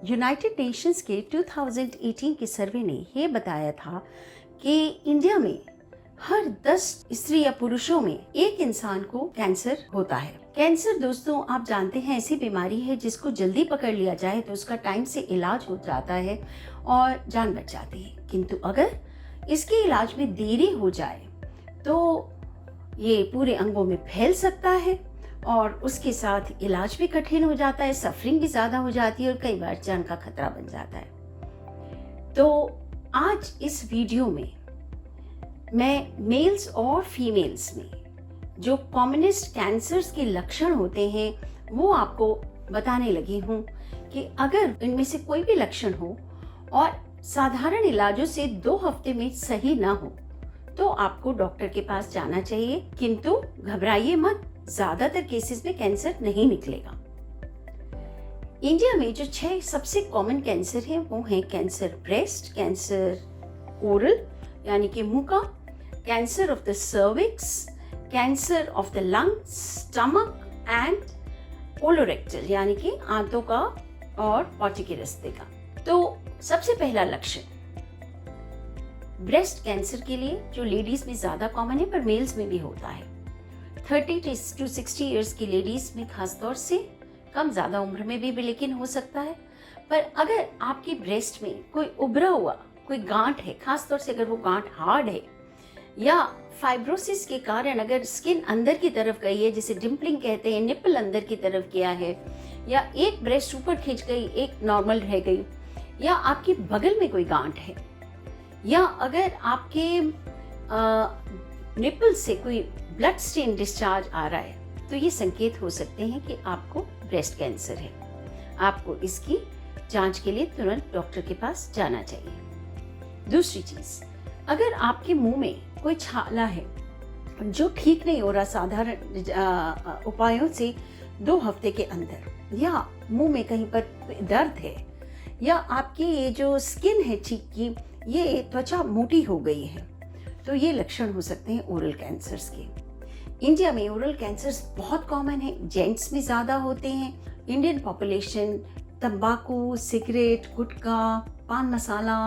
United Nations के 2018 के सर्वे ने यह बताया था कि इंडिया में हर 10 स्त्री या पुरुषों में एक इंसान को कैंसर होता है। कैंसर दोस्तों आप जानते हैं ऐसी बीमारी है जिसको जल्दी पकड़ लिया जाए तो उसका टाइम से इलाज हो जाता है और जान बच जाती है, किंतु अगर इसके इलाज में देरी हो जाए तो ये पूरे अंगों में फैल सकता है और उसके साथ इलाज भी कठिन हो जाता है, सफरिंग भी ज्यादा हो जाती है और कई बार जान का खतरा बन जाता है। तो आज इस वीडियो में मैं मेल्स और फीमेल्स में जो कॉमनेस्ट कैंसर्स के लक्षण होते हैं वो आपको बताने लगी हूँ कि अगर इनमें से कोई भी लक्षण हो और साधारण इलाजों से 2 हफ्ते में सही ना हो तो आपको डॉक्टर के पास जाना चाहिए, किंतु घबराइए मत, ज्यादातर केसेस में कैंसर नहीं निकलेगा। इंडिया में जो 6 सबसे कॉमन कैंसर हैं वो हैं कैंसर ब्रेस्ट, कैंसर ओरल यानी कि मुंह का, cancer of the cervix, cancer of the lungs, stomach and colorectal यानी कि आंतों का और पॉटी के रास्ते का। तो सबसे पहला लक्षण ब्रेस्ट कैंसर के लिए जो लेडीज में ज्यादा कॉमन है पर मेल्स में भी होता है। 30 to 60 इयर्स की लेडीज में खासतौर से, कम ज्यादा उम्र में भी लेकिन हो सकता है। पर अगर आपकी ब्रेस्ट में कोई उभरा हुआ कोई गांठ है, खासतौर से अगर वो गांठ हार्ड है या फाइब्रोसिस के कारण अगर स्किन अंदर की तरफ गई है, जिसे डिम्पलिंग कहते हैं, निपल अंदर की तरफ गया है, या एक ब्रेस्ट ऊपर खिंच गई एक नॉर्मल रह गई, या आपकी बगल में कोई गांठ है, या अगर आपके निपल से कोई ब्लड स्टेन डिस्चार्ज आ रहा है तो ये संकेत हो सकते हैं कि आपको ब्रेस्ट कैंसर है। आपको इसकी जांच के लिए तुरंत डॉक्टर के पास जाना चाहिए। दूसरी चीज, अगर आपके मुंह में कोई छाला है जो ठीक नहीं हो रहा साधारण उपायों से 2 हफ्ते के अंदर, या मुंह में कहीं पर दर्द है, या आपकी ये जो स्किन है चीक की ये त्वचा मोटी हो गई है, तो ये लक्षण हो सकते हैं ओरल कैंसर्स के। इंडिया में ओरल कैंसर्स बहुत कॉमन है, जेंट्स में ज्यादा होते हैं। इंडियन पॉपुलेशन तंबाकू, सिगरेट, गुटखा, पान मसाला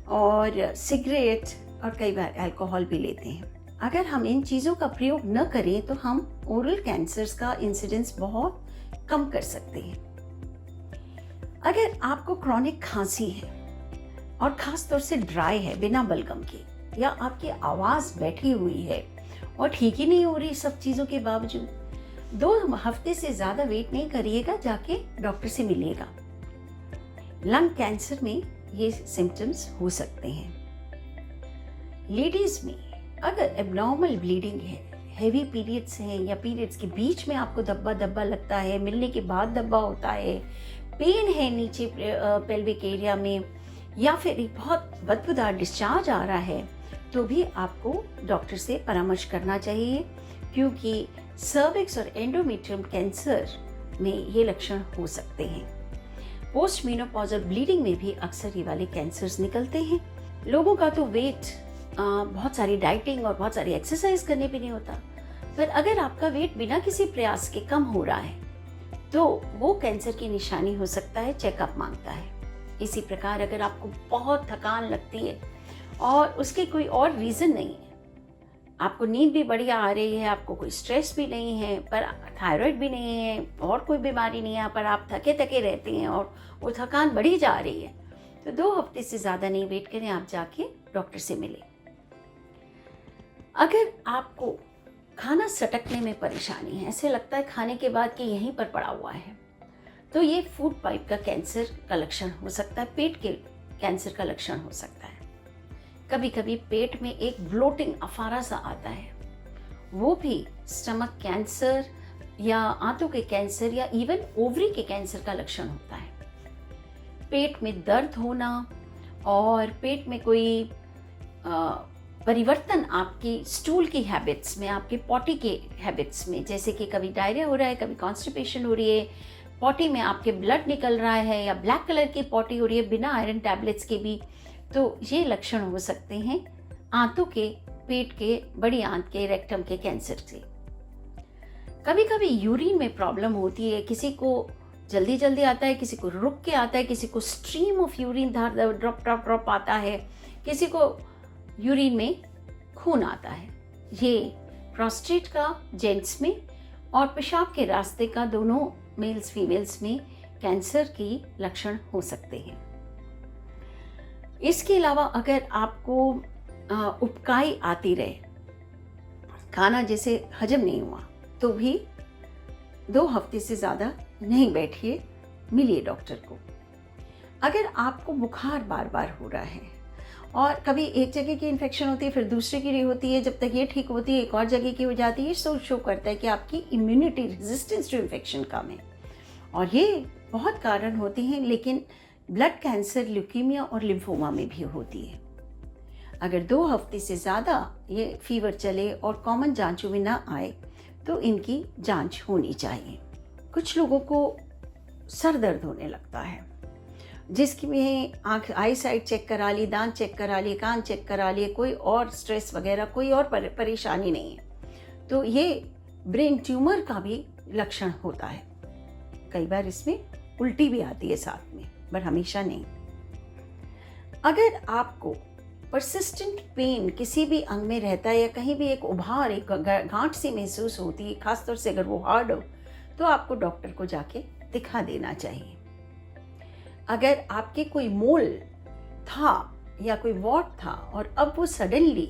और सिगरेट और कई बार अल्कोहल भी लेते हैं। अगर हम इन चीजों का प्रयोग न करें तो हम ओरल कैंसर्स का इंसिडेंस बहुत कम कर सकते हैं। अगर आपको क्रॉनिक खांसी है और खास तौर से ड्राई है बिना बलगम के, या आपकी आवाज बैठी हुई है और ठीक ही नहीं हो रही सब चीजों के बावजूद, 2 हफ्ते से ज्यादा वेट नहीं करिएगा, जाके डॉक्टर से मिलिएगा। लंग कैंसर में ये सिम्टम्स हो सकते हैं। लेडीज में अगर एबनॉर्मल ब्लीडिंग है, हेवी पीरियड्स हैं, या पीरियड्स के बीच में आपको धब्बा धब्बा लगता है, मिलने के बाद धब्बा होता है, पेन है नीचे पेल्विक एरिया में, या फिर एक बहुत बदबूदार डिस्चार्ज आ रहा है, तो भी आपको डॉक्टर से परामर्श करना चाहिए, क्योंकि सर्विक्स और एंडोमेट्रियम कैंसर में ये लक्षण हो सकते हैं। पोस्ट मेनोपॉजल ब्लीडिंग में भी अक्सर ये वाले कैंसर्स निकलते हैं। लोगों का तो वेट बहुत सारी डाइटिंग और बहुत सारी एक्सरसाइज करने पे नहीं होता, पर अगर आपका वेट बिना किसी प्रयास के कम हो रहा है तो वो कैंसर की निशानी हो सकता है, चेकअप मांगता है। इसी प्रकार अगर आपको बहुत थकान लगती है और उसके कोई और रीजन नहीं है, आपको नींद भी बढ़िया आ रही है, आपको कोई स्ट्रेस भी नहीं है, पर थायराइड भी नहीं है और कोई बीमारी नहीं है, पर आप थके थके रहते हैं और वो थकान बढ़ी जा रही है, तो 2 हफ्ते से ज्यादा नहीं वेट करें, आप जाके डॉक्टर से मिलें। अगर आपको खाना सटकने में परेशानी है, ऐसे लगता है खाने के बाद कि यहीं पर पड़ा हुआ है, तो ये फूड पाइप का कैंसर का लक्षण हो सकता है, पेट के कैंसर का लक्षण हो सकता है। कभी कभी पेट में एक ब्लोटिंग अफारा सा आता है, वो भी स्टमक कैंसर या आंतों के कैंसर या इवन ओवरी के कैंसर का लक्षण होता है। पेट में दर्द होना और पेट में कोई परिवर्तन आपकी स्टूल की हैबिट्स में, आपके पॉटी के हैबिट्स में, जैसे कि कभी डायरिया हो रहा है, कभी कॉन्स्टिपेशन हो रही है, पॉटी में आपके ब्लड निकल रहा है, या ब्लैक कलर की पॉटी हो रही है बिना आयरन टैबलेट्स के भी, तो ये लक्षण हो सकते हैं आंतों के, पेट के, बड़ी आंत के, रेक्टम के कैंसर से। कभी कभी यूरिन में प्रॉब्लम होती है, किसी को जल्दी जल्दी आता है, किसी को रुक के आता है, किसी को stream of urine Dhar drop drop drop आता है, किसी को यूरिन में खून आता है। ये प्रोस्टेट का जेंट्स में और पेशाब के रास्ते का दोनों मेल्स फीमेल्स में कैंसर की लक्षण हो सकते हैं। इसके अलावा अगर आपको उबकाई आती रहे, खाना जैसे हजम नहीं हुआ, तो भी 2 हफ्ते से ज़्यादा नहीं बैठिए, मिलिए डॉक्टर को। अगर आपको बुखार बार बार हो रहा है और कभी एक जगह की इन्फेक्शन होती है, फिर दूसरे की होती है, जब तक ये ठीक होती है एक और जगह की हो जाती है, शो करता है कि आपकी इम्यूनिटी रेजिस्टेंस टू इन्फेक्शन कम है। और ये बहुत कारण होते हैं, लेकिन ब्लड कैंसर, ल्यूकीमिया और लिम्फोमा में भी होती है। अगर 2 हफ्ते से ज़्यादा ये फीवर चले और कॉमन जांचों में ना आए, तो इनकी जांच होनी चाहिए। कुछ लोगों को सर दर्द होने लगता है, जिसकी में आँख आई साइड चेक करा ली, दांत चेक करा लिए, कान चेक करा लिए, कोई और स्ट्रेस वगैरह कोई और परेशानी नहीं है, तो ये ब्रेन ट्यूमर का भी लक्षण होता है। कई बार इसमें उल्टी भी आती है साथ में, पर हमेशा नहीं। अगर आपको परसिस्टेंट पेन किसी भी अंग में रहता है या कहीं भी एक उभार, एक गांठ सी महसूस होती है, खासतौर से अगर वो हार्ड हो, तो आपको डॉक्टर को जाके दिखा देना चाहिए। अगर आपके कोई मोल था या कोई वॉट था और अब वो सडनली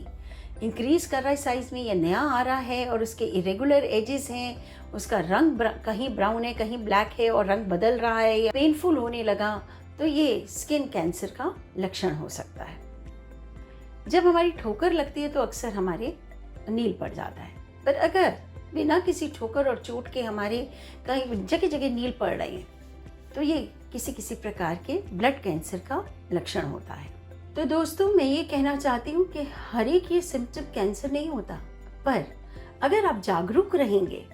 इंक्रीज कर रहा है साइज में, या नया आ रहा है और उसके इरेगुलर एजेस हैं, उसका रंग कहीं ब्राउन है, कहीं ब्लैक है और रंग बदल रहा है, या पेनफुल होने लगा, तो ये स्किन कैंसर का लक्षण हो सकता है। जब हमारी ठोकर लगती है तो अक्सर हमारे नील पड़ जाता है, पर अगर बिना किसी ठोकर और चोट के हमारे कहीं जगह जगह नील पड़ रहे हैं, तो ये किसी प्रकार के ब्लड कैंसर का लक्षण होता है। तो दोस्तों, मैं ये कहना चाहती हूँ कि हर एक ये सिम्पटम कैंसर नहीं होता, पर अगर आप जागरूक रहेंगे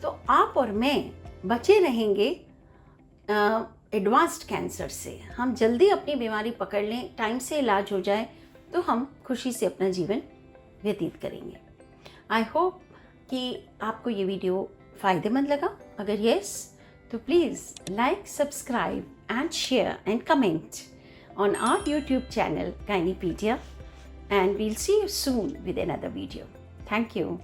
तो आप और मैं बचे रहेंगे एडवांस्ड कैंसर से। हम जल्दी अपनी बीमारी पकड़ लें, टाइम से इलाज हो जाए, तो हम खुशी से अपना जीवन व्यतीत करेंगे। आई होप कि आपको ये वीडियो फ़ायदेमंद लगा। अगर यस, तो please like, subscribe and share and comment on our YouTube channel Gynepedia, and we'll see you soon with another video. Thank you.